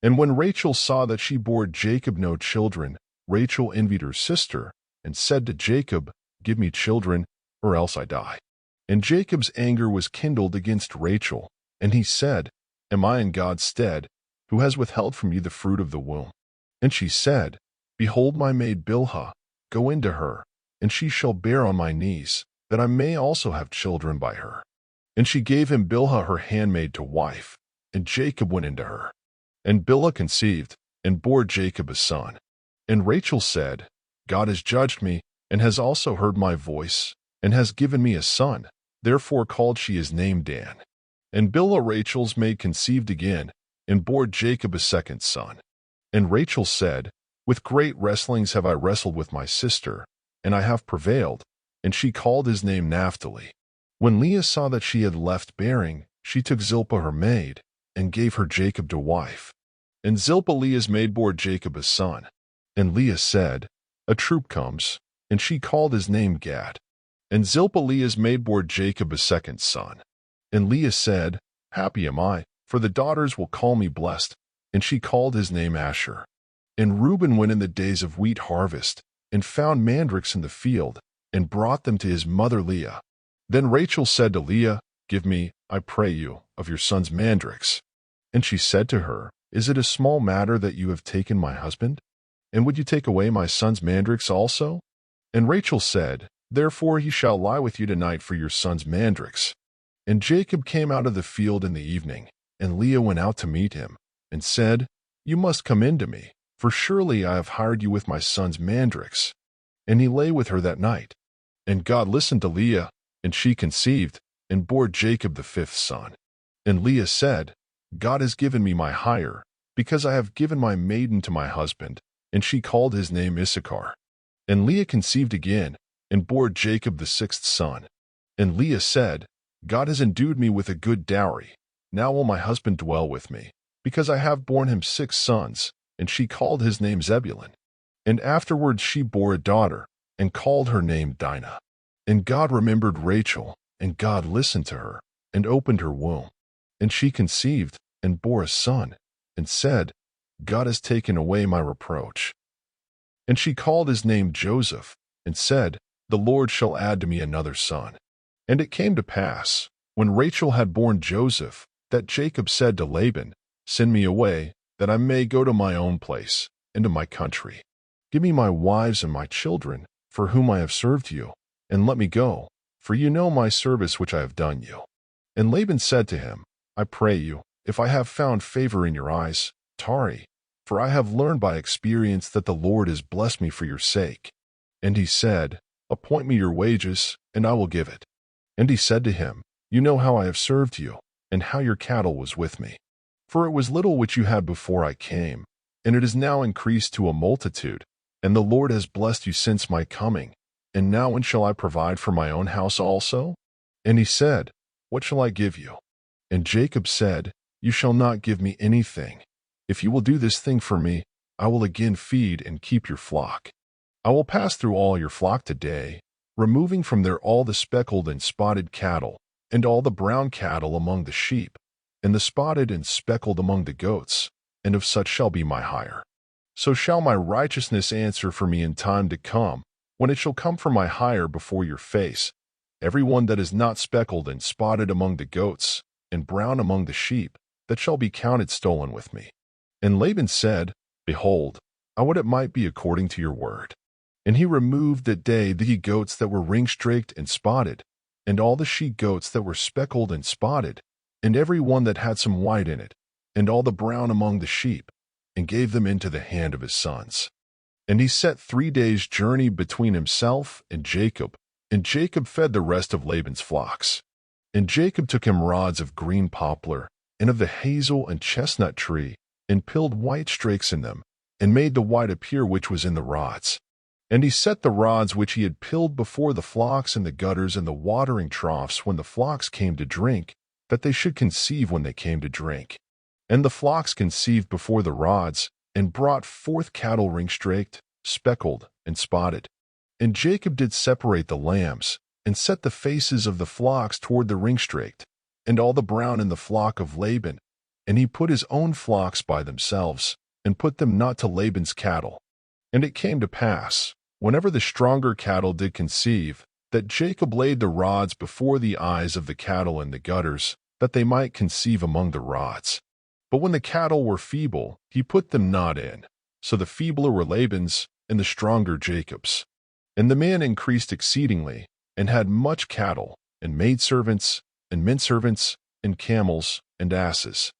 And when Rachel saw that she bore Jacob no children, Rachel envied her sister, and said to Jacob, "Give me children, or else I die." And Jacob's anger was kindled against Rachel, and he said, "Am I in God's stead, who has withheld from you the fruit of the womb?" And she said, "Behold my maid Bilhah, go into her, and she shall bear on my knees, that I may also have children by her." And she gave him Bilhah her handmaid to wife, and Jacob went into her. And Bilhah conceived, and bore Jacob a son. And Rachel said, "God has judged me, and has also heard my voice, and has given me a son." Therefore called she his name Dan. And Bilhah Rachel's maid conceived again, and bore Jacob a second son. And Rachel said, "With great wrestlings have I wrestled with my sister, and I have prevailed." And she called his name Naphtali. When Leah saw that she had left bearing, she took Zilpah her maid, and gave her Jacob to wife. And Zilpah Leah's maid bore Jacob a son. And Leah said, "A troop comes," and she called his name Gad. And Zilpah Leah's maid bore Jacob a second son. And Leah said, "Happy am I, for the daughters will call me blessed." And she called his name Asher. And Reuben went in the days of wheat harvest, and found mandrakes in the field, and brought them to his mother Leah. Then Rachel said to Leah, "Give me, I pray you, of your son's mandrakes." And she said to her, "Is it a small matter that you have taken my husband? And would you take away my son's mandrakes also?" And Rachel said, "Therefore he shall lie with you tonight for your son's mandrakes." And Jacob came out of the field in the evening, and Leah went out to meet him, and said, "You must come in to me, for surely I have hired you with my son's mandrakes." And he lay with her that night. And God listened to Leah, and she conceived, and bore Jacob the fifth son. And Leah said, "God has given me my hire, because I have given my maiden to my husband." And she called his name Issachar. And Leah conceived again, and bore Jacob the sixth son. And Leah said, "God has endued me with a good dowry. Now will my husband dwell with me, because I have borne him 6 sons." And she called his name Zebulun. And afterwards she bore a daughter, and called her name Dinah. And God remembered Rachel, and God listened to her, and opened her womb. And she conceived, and bore a son, and said, "God has taken away my reproach." And she called his name Joseph, and said, "The Lord shall add to me another son." And it came to pass, when Rachel had borne Joseph, that Jacob said to Laban, "Send me away, that I may go to my own place, and to my country. Give me my wives and my children, for whom I have served you, and let me go, for you know my service which I have done you." And Laban said to him, "I pray you, if I have found favor in your eyes, tarry, for I have learned by experience that the Lord has blessed me for your sake." And he said, "Appoint me your wages, and I will give it." And he said to him, "You know how I have served you, and how your cattle was with me. For it was little which you had before I came, and it is now increased to a multitude, and the Lord has blessed you since my coming. And now when shall I provide for my own house also?" And he said, "What shall I give you?" And Jacob said, "You shall not give me anything. If you will do this thing for me, I will again feed and keep your flock. I will pass through all your flock today, removing from there all the speckled and spotted cattle, and all the brown cattle among the sheep, and the spotted and speckled among the goats, and of such shall be my hire. So shall my righteousness answer for me in time to come, when it shall come for my hire before your face, every one that is not speckled and spotted among the goats, and brown among the sheep, that shall be counted stolen with me." And Laban said, "Behold, I would it might be according to your word." And he removed that day the goats that were ring-straked and spotted, and all the she-goats that were speckled and spotted, and every one that had some white in it, and all the brown among the sheep, and gave them into the hand of his sons. And he set 3 days' journey between himself and Jacob fed the rest of Laban's flocks. And Jacob took him rods of green poplar, and of the hazel and chestnut tree, and pilled white strakes in them, and made the white appear which was in the rods. And he set the rods which he had pilled before the flocks in the gutters and the watering troughs when the flocks came to drink, that they should conceive when they came to drink. And the flocks conceived before the rods, and brought forth cattle ring-straked, speckled, and spotted. And Jacob did separate the lambs, and set the faces of the flocks toward the ring-straked, and all the brown in the flock of Laban, and he put his own flocks by themselves, and put them not to Laban's cattle. And it came to pass, whenever the stronger cattle did conceive, that Jacob laid the rods before the eyes of the cattle in the gutters, that they might conceive among the rods. But when the cattle were feeble, he put them not in. So the feebler were Laban's, and the stronger Jacob's. And the man increased exceedingly, and had much cattle, and maidservants, and menservants, and camels, and asses.